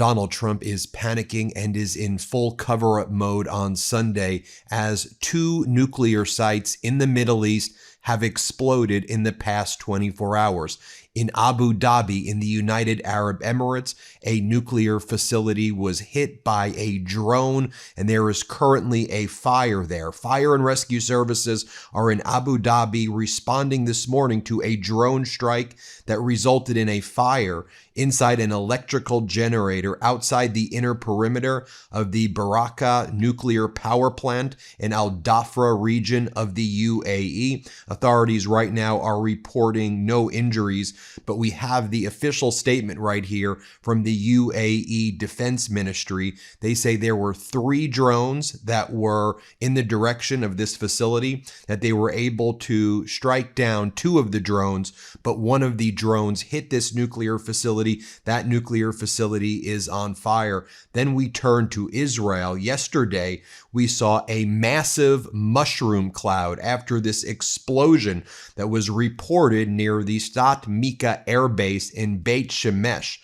Donald Trump is panicking and is in full cover-up mode on Sunday as 2 nuclear sites in the Middle East have exploded in the past 24 hours. In Abu Dhabi, in the United Arab Emirates, a nuclear facility was hit by a drone, and there is currently a fire there. Fire and rescue services are in Abu Dhabi responding this morning to a drone strike that resulted in a fire inside an electrical generator outside the inner perimeter of the Baraka nuclear power plant in Al Dhafra region of the UAE. Authorities right now are reporting no injuries, but we have the official statement right here from the UAE Defense Ministry. They say there were 3 drones that were in the direction of this facility, that they were able to strike down 2 of the drones, but one of the drones hit this nuclear facility. That nuclear facility is on fire. Then we turn to Israel. Yesterday, we saw a massive mushroom cloud after this explosion that was reported near the Stat Mika Air Base in Beit Shemesh.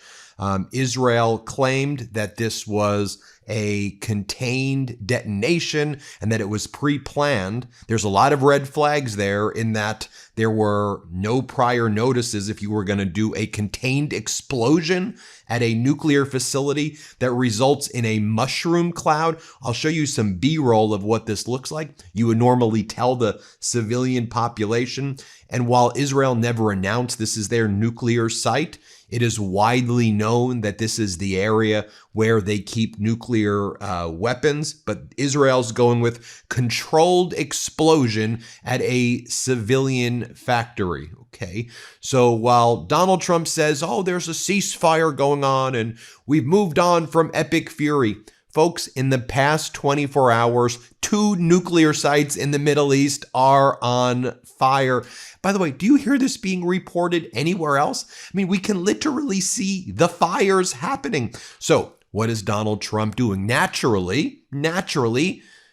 Israel claimed that this was a contained detonation and that it was pre-planned. There's a lot of red flags there in that there were no prior notices if you were going to do a contained explosion at a nuclear facility that results in a mushroom cloud. I'll show you some B-roll of what this looks like. You would normally tell the civilian population. And while Israel never announced this is their nuclear site, it is widely known that this is the area where they keep nuclear weapons, but Israel's going with controlled explosion at a civilian factory. Okay, so while Donald Trump says, oh, there's a ceasefire going on and we've moved on from epic fury, folks, in the past 24 hours, 2 nuclear sites in the Middle East are on fire. By the way, do you hear this being reported anywhere else? I mean, we can literally see the fires happening. So what is Donald Trump doing? Naturally,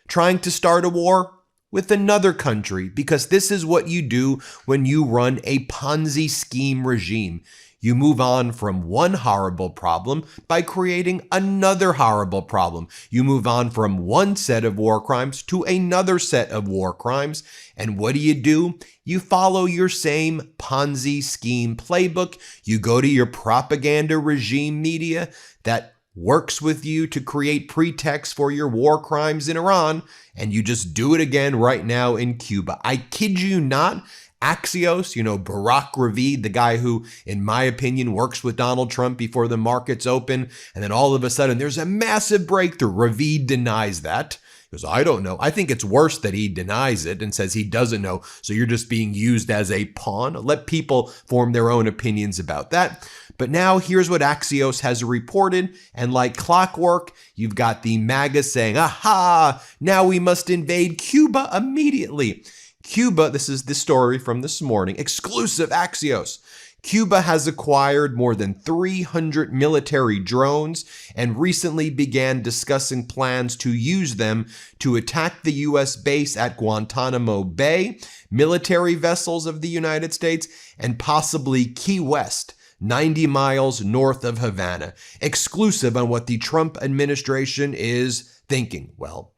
trying to start a war with another country, because this is what you do when you run a Ponzi scheme regime. You move on from one horrible problem by creating another horrible problem. You move on from one set of war crimes to another set of war crimes. And what do? You follow your same Ponzi scheme playbook. You go to your propaganda regime media that works with you to create pretexts for your war crimes in Iran, and you just do it again right now in Cuba. I kid you not. Axios, Barack Ravid, the guy who, in my opinion, works with Donald Trump before the markets open, and then all of a sudden there's a massive breakthrough. Ravid denies that. He goes, I don't know. I think it's worse that he denies it and says he doesn't know, so you're just being used as a pawn. Let people form their own opinions about that. But now here's what Axios has reported, and like clockwork, you've got the MAGA saying, aha, now we must invade Cuba immediately. Cuba, this is the story from this morning, exclusive Axios. Cuba has acquired more than 300 military drones and recently began discussing plans to use them to attack the U.S. base at Guantanamo Bay, military vessels of the United States, and possibly Key West, 90 miles north of Havana. Exclusive on what the Trump administration is thinking. Well,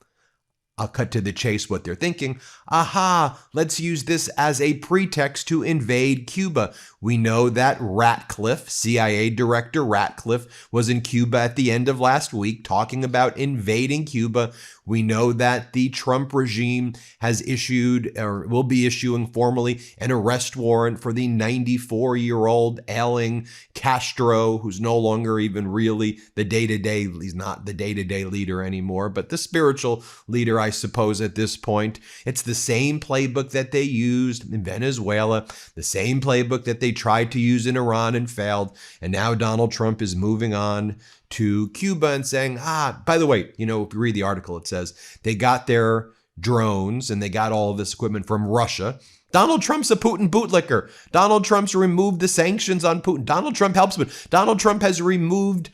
I'll cut to the chase what they're thinking. Aha, let's use this as a pretext to invade Cuba. We know that Ratcliffe, CIA Director Ratcliffe, was in Cuba at the end of last week talking about invading Cuba. We know that the Trump regime has issued, or will be issuing formally, an arrest warrant for the 94-year-old ailing Castro, who's no longer even really the day-to-day, he's not the day-to-day leader anymore, but the spiritual leader, I suppose, at this point. It's the same playbook that they used in Venezuela, the same playbook that they tried to use in Iran and failed. And now Donald Trump is moving on to Cuba and saying, by the way, if you read the article, it says they got their drones and they got all of this equipment from Russia. Donald Trump's a Putin bootlicker. Donald Trump's removed the sanctions on Putin. Donald Trump helps, but Donald Trump has removed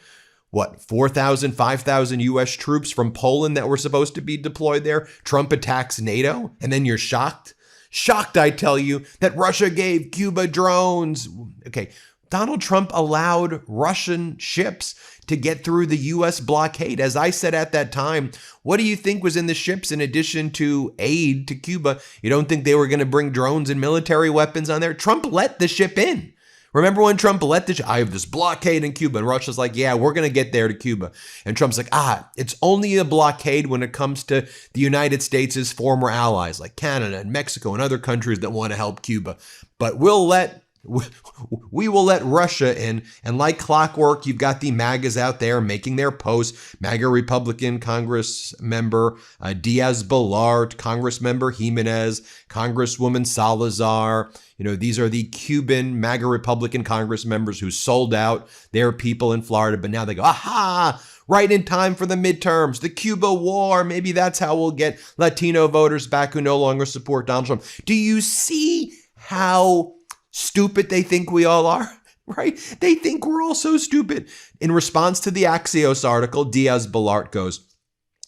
4,000, 5,000 U.S. troops from Poland that were supposed to be deployed there. Trump attacks NATO, and then you're shocked? Shocked, I tell you, that Russia gave Cuba drones. Okay, Donald Trump allowed Russian ships to get through the U.S. blockade. As I said at that time, what do you think was in the ships in addition to aid to Cuba? You don't think they were going to bring drones and military weapons on there? Trump let the ship in. Remember when Trump let the ship, I have this blockade in Cuba, and Russia's like, yeah, we're going to get there to Cuba. And Trump's like, it's only a blockade when it comes to the United States' former allies like Canada and Mexico and other countries that want to help Cuba. But we will let Russia in. And like clockwork, you've got the MAGAs out there making their posts. MAGA Republican Congress member Diaz-Balart, Congress member Jimenez, Congresswoman Salazar. These are the Cuban MAGA Republican Congress members who sold out their people in Florida. But now they go, right in time for the midterms, the Cuba war. Maybe that's how we'll get Latino voters back who no longer support Donald Trump. Do you see how stupid they think we all are, right? They think we're all so stupid. In response to the Axios article, Diaz-Balart goes,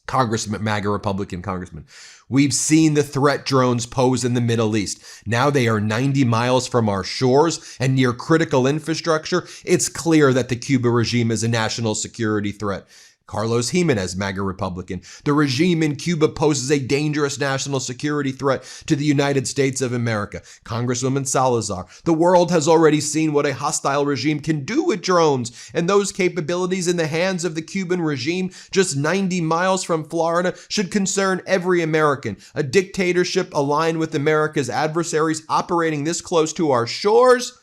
MAGA Republican congressman, we've seen the threat drones pose in the Middle East. Now they are 90 miles from our shores and near critical infrastructure. It's clear that the Cuba regime is a national security threat. Carlos Jimenez, MAGA Republican. The regime in Cuba poses a dangerous national security threat to the United States of America. Congresswoman Salazar. The world has already seen what a hostile regime can do with drones, and those capabilities in the hands of the Cuban regime just 90 miles from Florida should concern every American. A dictatorship aligned with America's adversaries operating this close to our shores.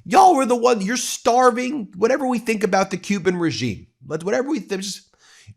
Y'all were the one, you're starving, whatever we think about the Cuban regime. Whatever we think,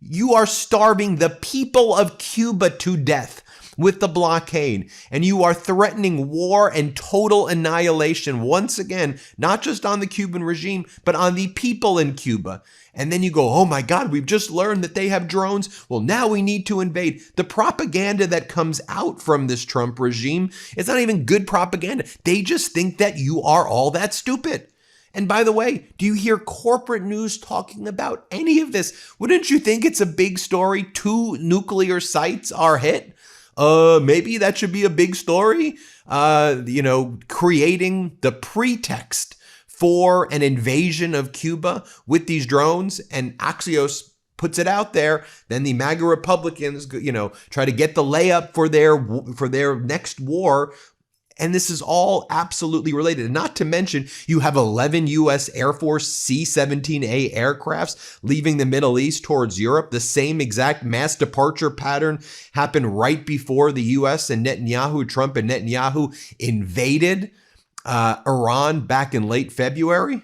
you are starving the people of Cuba to death with the blockade, and you are threatening war and total annihilation once again, not just on the Cuban regime, but on the people in Cuba. And then you go, oh my God, we've just learned that they have drones. Well, now we need to invade. The propaganda that comes out from this Trump regime is not even good propaganda. They just think that you are all that stupid. And by the way, do you hear corporate news talking about any of this? Wouldn't you think it's a big story? 2 nuclear sites are hit. Maybe that should be a big story. Creating the pretext for an invasion of Cuba with these drones, and Axios puts it out there. Then the MAGA Republicans, try to get the layup for their next war. And this is all absolutely related. Not to mention, you have 11 U.S. Air Force C-17A aircrafts leaving the Middle East towards Europe. The same exact mass departure pattern happened right before the U.S. and Trump and Netanyahu invaded Iran back in late February.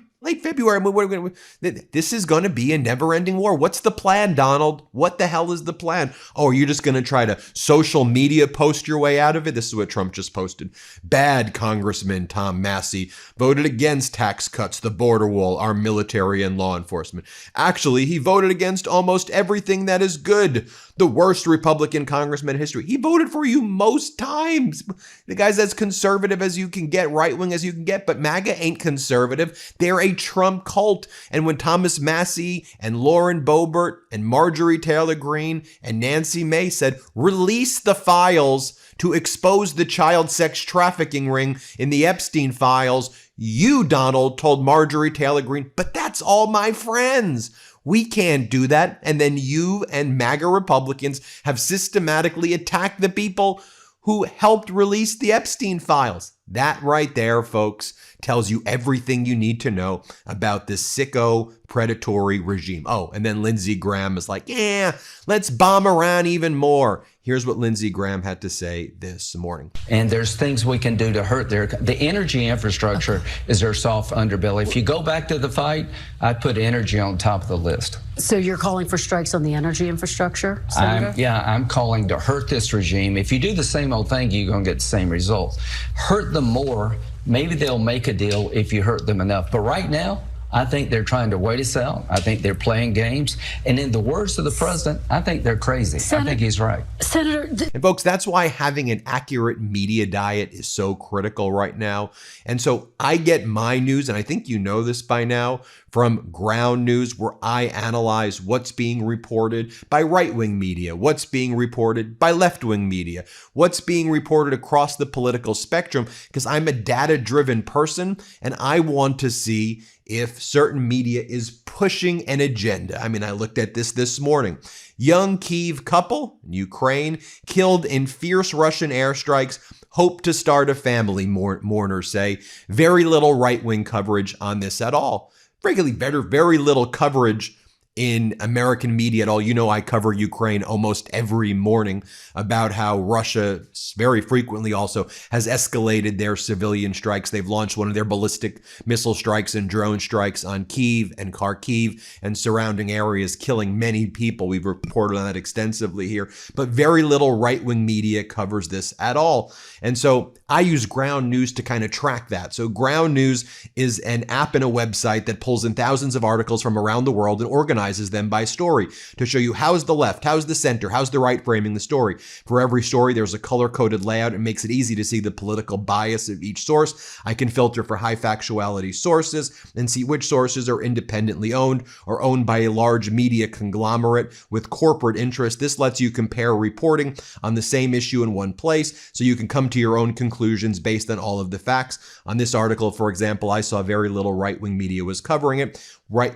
This is going to be a never-ending war. What's the plan, Donald? What the hell is the plan? Oh, are you just going to try to social media post your way out of it? This is what Trump just posted. Bad Congressman Tom Massey voted against tax cuts, the border wall, our military and law enforcement. Actually, he voted against almost everything that is good. The worst Republican congressman in history. He voted for you most times. The guy's as conservative as you can get, right-wing as you can get, but MAGA ain't conservative. They're a Trump cult. And when Thomas Massey and Lauren Boebert and Marjorie Taylor Greene and Nancy Mace said, release the files to expose the child sex trafficking ring in the Epstein files, you, Donald, told Marjorie Taylor Greene, but that's all my friends. We can't do that. And then you and MAGA Republicans have systematically attacked the people who helped release the Epstein files. That right there, folks, tells you everything you need to know about this sicko predatory regime. Oh, and then Lindsey Graham is like, yeah, let's bomb Iran even more. Here's what Lindsey Graham had to say this morning. And there's things we can do to hurt the energy infrastructure is their soft underbelly. If you go back to the fight, I'd put energy on top of the list. So you're calling for strikes on the energy infrastructure, Senator? I'm calling to hurt this regime. If you do the same old thing, you're going to get the same results. Hurt them more. Maybe they'll make a deal if you hurt them enough. But right now, I think they're trying to wait us out. I think they're playing games. And in the words of the president, I think they're crazy. I think he's right. Senator. And folks, that's why having an accurate media diet is so critical right now. And so I get my news, and I think you know this by now, from ground news, where I analyze what's being reported by right-wing media, what's being reported by left-wing media, what's being reported across the political spectrum, because I'm a data-driven person and I want to see if certain media is pushing an agenda. I mean, I looked at this morning. Young Kyiv couple in Ukraine killed in fierce Russian airstrikes, hope to start a family, mourners say. Very little right-wing coverage on this at all. Frankly, very little coverage in American media at all. You know, I cover Ukraine almost every morning about how Russia very frequently also has escalated their civilian strikes. They've launched one of their ballistic missile strikes and drone strikes on Kyiv and Kharkiv and surrounding areas, killing many people. We've reported on that extensively here, but very little right-wing media covers this at all. And so I use Ground News to kind of track that. So Ground News is an app and a website that pulls in thousands of articles from around the world and organizes them by story to show you how's the left, how's the center, how's the right framing the story. For every story, there's a color-coded layout. It makes it easy to see the political bias of each source. I can filter for high factuality sources and see which sources are independently owned or owned by a large media conglomerate with corporate interest. This lets you compare reporting on the same issue in one place so you can come to your own conclusions based on all of the facts. On this article, for example, I saw very little right-wing media was covering it.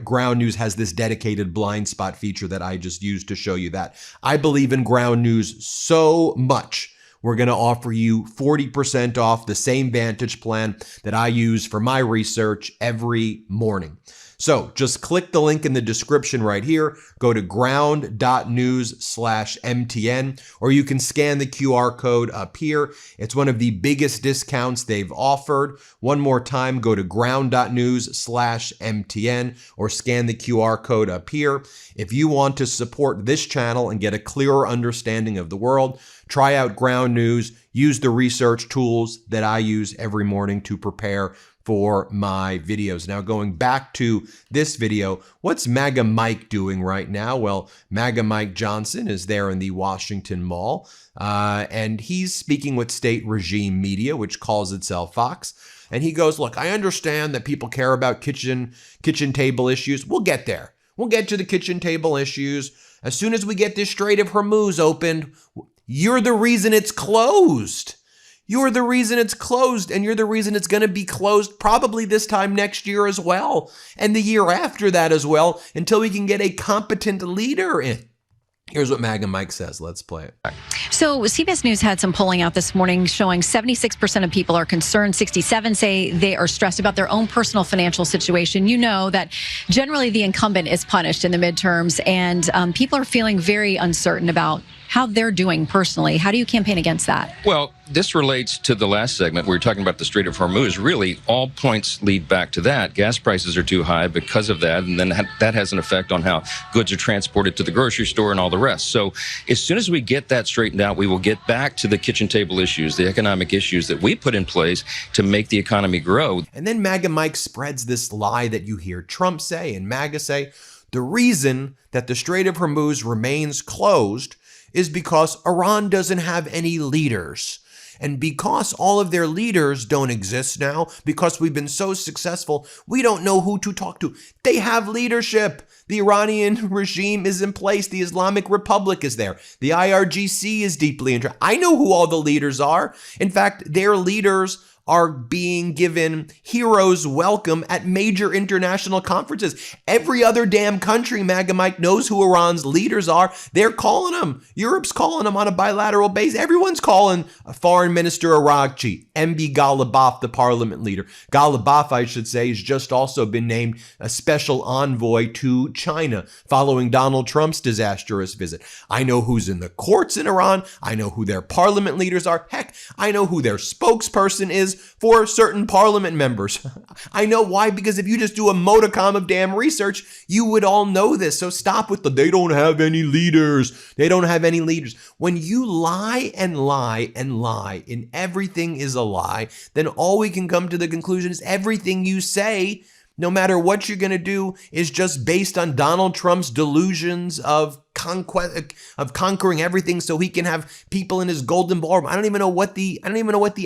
Ground News has this dedicated blind spot feature that I just used to show you that. I believe in Ground News so much. We're going to offer you 40% off the same Vantage plan that I use for my research every morning. So just click the link in the description right here, go to ground.news/MTN, or you can scan the QR code up here. It's one of the biggest discounts they've offered. One more time, go to ground.news/MTN or scan the QR code up here. If you want to support this channel and get a clearer understanding of the world, try out Ground News, use the research tools that I use every morning to prepare for my videos. Now, going back to this video, what's MAGA Mike doing right now? Well, MAGA Mike Johnson is there in the Washington Mall, and he's speaking with state regime media, which calls itself Fox. And he goes, look, I understand that people care about kitchen table issues. We'll get there. We'll get to the kitchen table issues. As soon as we get this Strait of Hormuz opened, you're the reason it's closed. You're the reason it's closed, and you're the reason it's going to be closed probably this time next year as well, and the year after that as well, until we can get a competent leader in. Here's what MAGA Mike says. Let's play it. So CBS News had some polling out this morning showing 76% of people are concerned. 67% say they are stressed about their own personal financial situation. You know that generally the incumbent is punished in the midterms, and people are feeling very uncertain about how they're doing personally. How do you campaign against that? Well, this relates to the last segment. We were talking about the Strait of Hormuz. Really, all points lead back to that. Gas prices are too high because of that, and then that has an effect on how goods are transported to the grocery store and all the rest. So as soon as we get that straightened out, we will get back to the kitchen table issues, the economic issues that we put in place to make the economy grow. And then MAGA Mike spreads this lie that you hear Trump say and MAGA say. The reason that the Strait of Hormuz remains closed is because Iran doesn't have any leaders. And because all of their leaders don't exist now, because we've been so successful, we don't know who to talk to. They have leadership. The Iranian regime is in place. The Islamic Republic is there. The IRGC is deeply interested. I know who all the leaders are. In fact, their leaders are being given heroes welcome at major international conferences. Every other damn country, MAGA Mike, knows who Iran's leaders are. They're calling them. Europe's calling them on a bilateral basis. Everyone's calling Foreign Minister Araghchi, MB Ghalibaf, the parliament leader. Ghalibaf, I should say, has just also been named a special envoy to China following Donald Trump's disastrous visit. I know who's in the courts in Iran. I know who their parliament leaders are. Heck, I know who their spokesperson is for certain parliament members. I know why, because if you just do a modicum of damn research, you would all know this. So stop with they don't have any leaders. They don't have any leaders. When you lie and lie and lie and everything is a lie, then all we can come to the conclusion is everything you say, no matter what you're going to do, is just based on Donald Trump's delusions of conquering everything so he can have people in his golden ballroom. I don't even know what the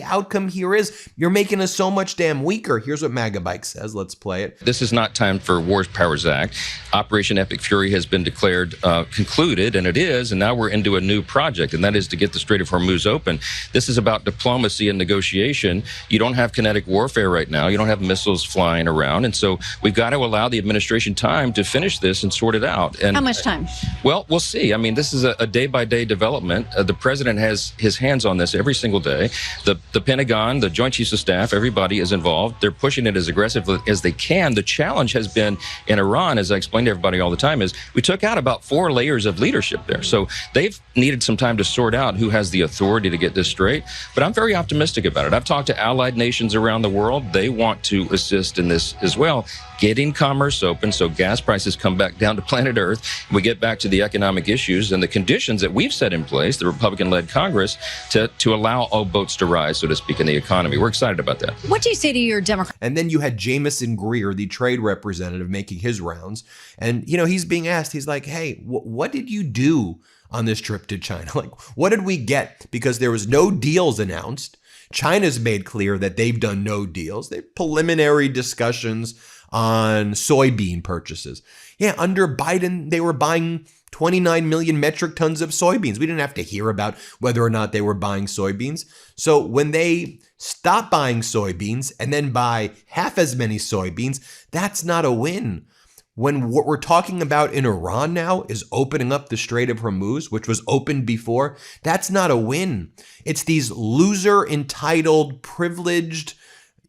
outcome here is. You're making us so much damn weaker. Here's what MAGA Bike says. Let's play it. This is not time for War Powers Act. Operation Epic Fury has been declared concluded, and it is, and now we're into a new project, and that is to get the Strait of Hormuz open. This is about diplomacy and negotiation. You don't have kinetic warfare right now. You don't have missiles flying around, and so we've got to allow the administration time to finish this and sort it out. And how much time? Well, we'll see. I mean, this is a day-by-day development. The president has his hands on this every single day. The Pentagon, the Joint Chiefs of Staff, everybody is involved. They're pushing it as aggressively as they can. The challenge has been in Iran, as I explain to everybody all the time, is we took out about 4 layers of leadership there. So they've needed some time to sort out who has the authority to get this straight. But I'm very optimistic about it. I've talked to allied nations around the world. They want to assist in this as well, getting commerce open so gas prices come back down to planet Earth. We get back to the economic issues and the conditions that we've set in place, the Republican-led Congress, to allow all boats to rise, so to speak, in the economy. We're excited about that. What do you say to your Democrat? And then you had Jamison Greer, the trade representative, making his rounds. And, you know, he's being asked, he's like, hey, what did you do on this trip to China? Like, what did we get? Because there was no deals announced. China's made clear that they've done no deals. They have preliminary discussions on soybean purchases. Yeah, under Biden, they were buying 29 million metric tons of soybeans. We didn't have to hear about whether or not they were buying soybeans. So when they stop buying soybeans and then buy half as many soybeans, that's not a win. When what we're talking about in Iran now is opening up the Strait of Hormuz, which was opened before, that's not a win. It's these loser, entitled, privileged,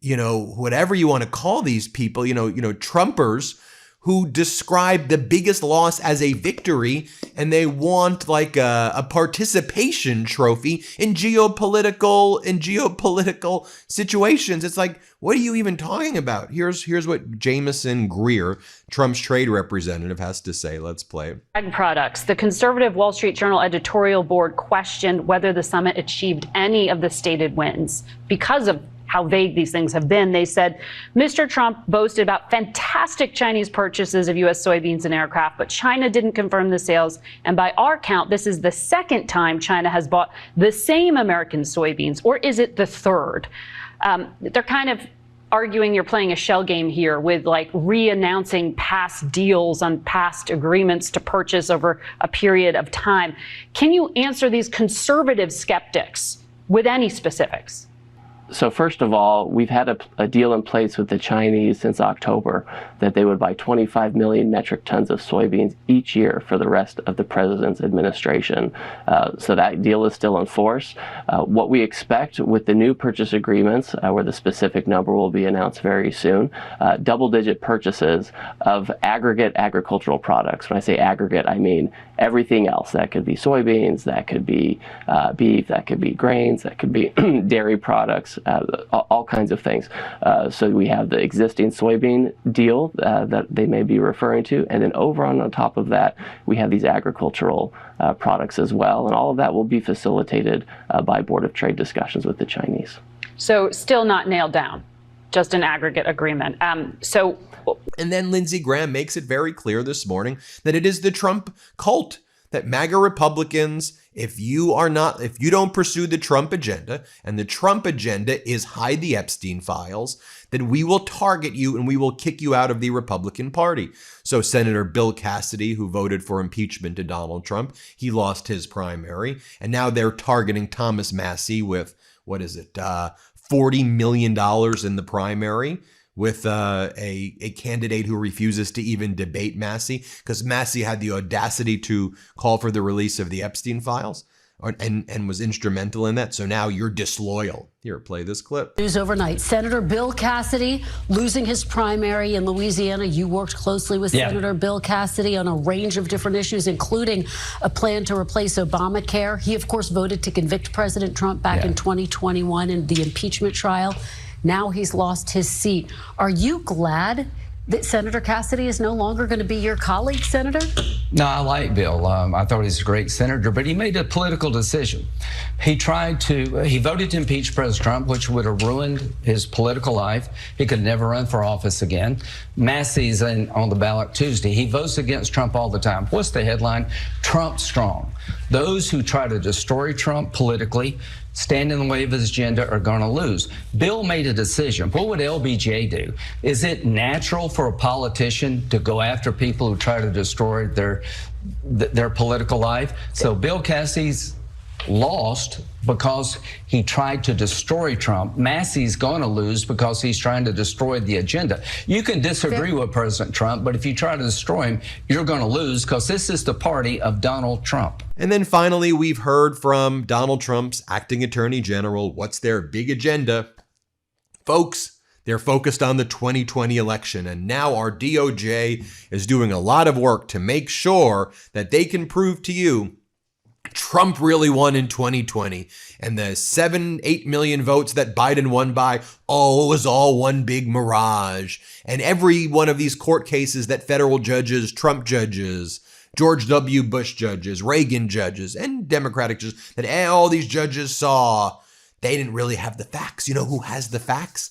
whatever you want to call these people, Trumpers, who describe the biggest loss as a victory, and they want like a participation trophy in geopolitical situations. It's like, what are you even talking about? Here's what Jamison Greer, Trump's trade representative, has to say. Let's play. Ag products. The conservative Wall Street Journal editorial board questioned whether the summit achieved any of the stated wins because of how vague these things have been. They said Mr. Trump boasted about fantastic Chinese purchases of U.S. soybeans and aircraft, but China didn't confirm the sales. And by our count, this is the second time China has bought the same American soybeans, or is it the third? They're kind of arguing you're playing a shell game here with like re-announcing past deals on past agreements to purchase over a period of time. Can you answer these conservative skeptics with any specifics? So first of all, we've had a deal in place with the Chinese since October that they would buy 25 million metric tons of soybeans each year for the rest of the president's administration. So that deal is still in force. What we expect with the new purchase agreements, where the specific number will be announced very soon, double-digit purchases of aggregate agricultural products. When I say aggregate, I mean everything else. That could be soybeans, that could be beef, that could be grains, that could be dairy products, all kinds of things. So we have the existing soybean deal that they may be referring to, and then over on top of that, we have these agricultural products as well, and all of that will be facilitated by Board of Trade discussions with the Chinese. So still not nailed down, just an aggregate agreement. And then Lindsey Graham makes it very clear this morning that it is the Trump cult, that MAGA Republicans, if you don't pursue the Trump agenda, and the Trump agenda is hide the Epstein files, then we will target you and we will kick you out of the Republican Party. So Senator Bill Cassidy, who voted for impeachment to Donald Trump, he lost his primary, and now they're targeting Thomas Massie with, $40 million in the primary, with a candidate who refuses to even debate Massie, because Massie had the audacity to call for the release of the Epstein files and was instrumental in that. So now you're disloyal. Here, play this clip. News overnight. Senator Bill Cassidy losing his primary in Louisiana. You worked closely with Senator Bill Cassidy on a range of different issues, including a plan to replace Obamacare. He, of course, voted to convict President Trump back in 2021 in the impeachment trial. Now he's lost his seat. Are you glad that Senator Cassidy is no longer going to be your colleague, Senator? No, I like Bill. I thought he's a great senator, but he made a political decision. He voted to impeach President Trump, which would have ruined his political life. He could never run for office again. Massie's on the ballot Tuesday. He votes against Trump all the time. What's the headline? Trump strong. Those who try to destroy Trump politically, stand in the way of his agenda, are going to lose. Bill made a decision. What would LBJ do? Is it natural for a politician to go after people who try to destroy their political life? So Bill Cassidy's lost because he tried to destroy Trump. Massey's going to lose because he's trying to destroy the agenda. You can disagree with President Trump, but if you try to destroy him, you're going to lose, because this is the party of Donald Trump. And then finally, we've heard from Donald Trump's acting attorney general. What's their big agenda? Folks, they're focused on the 2020 election, and now our DOJ is doing a lot of work to make sure that they can prove to you Trump really won in 2020, and the 7-8 million votes that Biden won by, it was all one big mirage. And every one of these court cases that federal judges, Trump judges, George W. Bush judges, Reagan judges, and Democratic judges, that all these judges saw, they didn't really have the facts. You know who has the facts?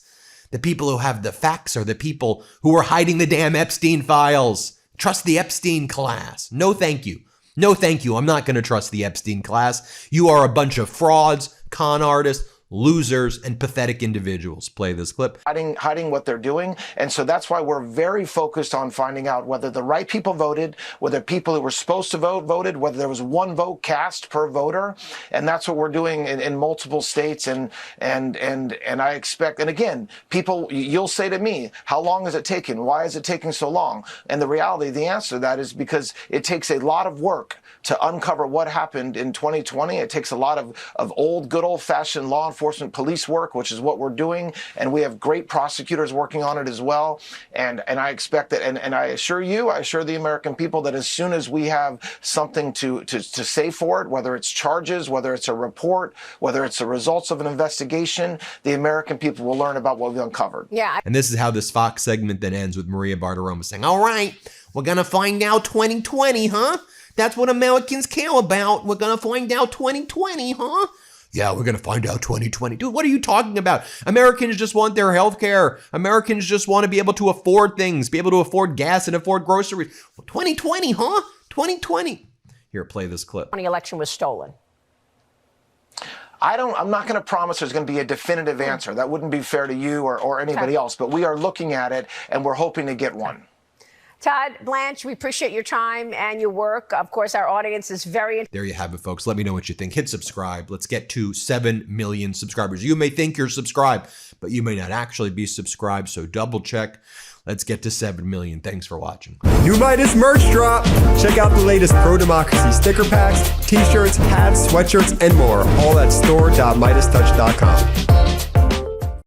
The people who have the facts are the people who are hiding the damn Epstein files. Trust the Epstein class. No, thank you. No, thank you. I'm not going to trust the Epstein class. You are a bunch of frauds, con artists, losers, and pathetic individuals. Play this clip. Hiding what they're doing. And so that's why we're very focused on finding out whether the right people voted, whether people who were supposed to vote voted, whether there was one vote cast per voter. And that's what we're doing in multiple states. And I expect, and again, people, you'll say to me, how long has it taken? Why is it taking so long? And the reality, the answer to that is because it takes a lot of work to uncover what happened in 2020. It takes a lot of old, good old-fashioned law enforcement police work, which is what we're doing, and we have great prosecutors working on it as well. And I expect that, and I assure the American people that as soon as we have something to say for it, whether it's charges, whether it's a report, whether it's the results of an investigation, the American people will learn about what we've uncovered. Yeah. And this is how this Fox segment then ends, with Maria Bartiromo saying, all right, we're going to find out 2020, huh? That's what Americans care about. We're going to find out 2020, huh? Yeah, we're going to find out 2020. Dude, what are you talking about? Americans just want their health care. Americans just want to be able to afford things, be able to afford gas and afford groceries. 2020, huh? 2020. Here, play this clip. The election was stolen. I'm not going to promise there's going to be a definitive answer. That wouldn't be fair to you or anybody else, but we are looking at it and we're hoping to get one. Todd, Blanche, we appreciate your time and your work. Of course, our audience is very... There you have it, folks. Let me know what you think. Hit subscribe. Let's get to 7 million subscribers. You may think you're subscribed, but you may not actually be subscribed, so double check. Let's get to 7 million. Thanks for watching. New Meidas merch drop. Check out the latest pro-democracy sticker packs, t-shirts, hats, sweatshirts, and more. All at store.MeidasTouch.com.